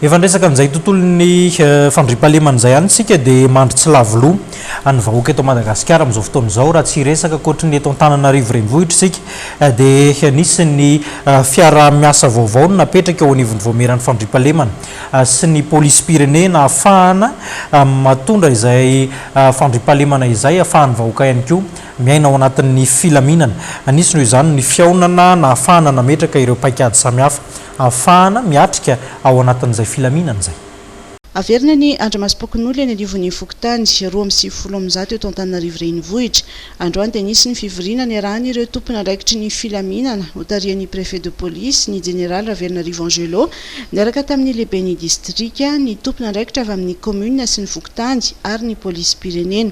efa ndresaka amin'izay tontolon'ny fandriam-pahaleman'izay ihany isika dia mandry tsy lavoloha any vahoaka eto Madagasikara amin'izao fotoan'izao raha tsy resaka ankoatry ny eto Antananarivo renivohitra isika dia nisy ny fiara-miasa vaovao napetraka eo anivon'ny voameran'ny fandriam-pahalemana sy ny polisy-pirenena ahafahana matondra izay fandriam-pahalemana izay ahafahany vahoaka ihany koa miaina ao anatin'ny filaminana. Anisy noho izany ny fiaonana na ahafahana nametraka ireo paikady samihafa ahafahana miatrika ao anatin'izay filaminana izay. Averina ny Andriamasom-Pokon'olo eny anivon'ny Fokontany 270 eto Antananarivo renivohitra. Androany dia nisy ny fivoriana niarahana ireo tompony andraikitry ny filaminana notarian'ny préfet de police ny général Ravernarivo Angelo niaraka tamin'ny lehiben'ny distrika ny tompony andraikitra avy amin'ny commune sy ny Fokontany ary ny polisy-pirenena.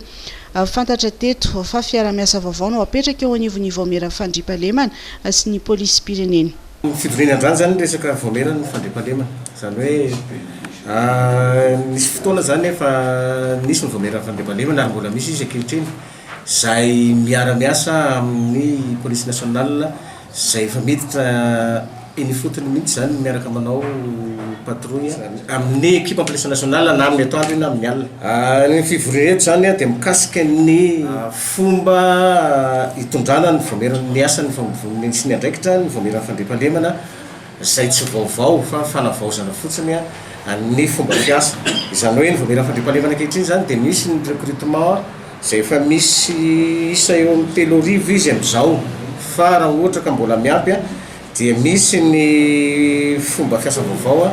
Fantatra teto fa fiara-miasa vaovao no apetraka eo anivon'ny voamera fandriam-pahalemana sy ny polisy-pirenena. Fivoriana androany zany resaka voamerany fandriam-pahalemana zany hoe nisy fotoana zany efa nisy ny voamera fandriam-pahalemana ary mbola misy izy ankehitriny izay miara-miasa amin'ny police nationale izay efa miditra eny fotony mihitsy zany miaraka manao patrouille amin'ny équipe police nationale na amin'ny atoandro na amin'ny alina. Ny fivoriana eto zany dia mikasika ny fomba hitondrana ny voameran'ny asa ny sy ny andraikitra ny voameran'ny fandriam-pahalemana izay tsy vaovao fa fanavaozana fotsiny ny fomba fiasa. Izany hoe ny voameran'ny fandriam-pahalemana ankehitriny zany dia misy ny recrutement izay efa misy isa eo amin'ny 3,000 izy amin'izao fa raha ohatra ka mbola miampy dia misy ny fomba fiasa vaovao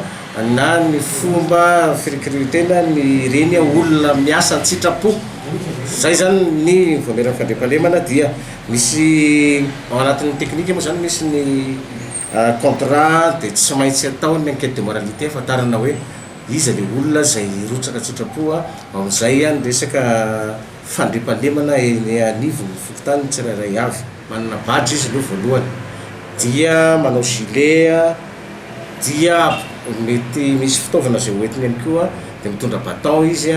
na ny fomba firecrutena ny reny olona miasa an-tsitrapo. Zay zany ny voameran'ny fandriam-pahalemana dia misy ao anatin'ny teknika moa zany misy ny contrat dia tsy maintsy atao ny enquête de moralité ahafantarana hoe iza le olona izay rotsaka an-tsitrapo amin'izay ny resaka fandriam-pahalemana eny anivon'ny Fokontany tsirairay avy. Manana badge izy aloha voalohany dia manao gilet dia mety misy fitaovana izay hoentiny ihany koa dia mitondra baton izy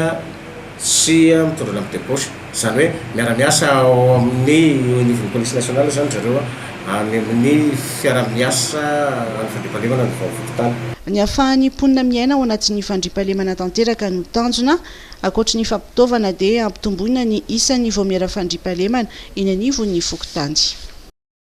sy mitondra lampe de poche. Izany hoe miara-miasa ao amin'ny anivon'ny police nationale zany zareo amin'ny fiara-miasa amin'ny fandriam-pahalemana ny Fokontany. Ny ahafahan'ny mponina miaina ao anatin'ny fandriam-pahalemana tanteraka no tanjona ankoatry ny fampitaovana dia ampitomboina ny isan'ny voamera fandriam-pahalemana eny anivon'ny Fokontany.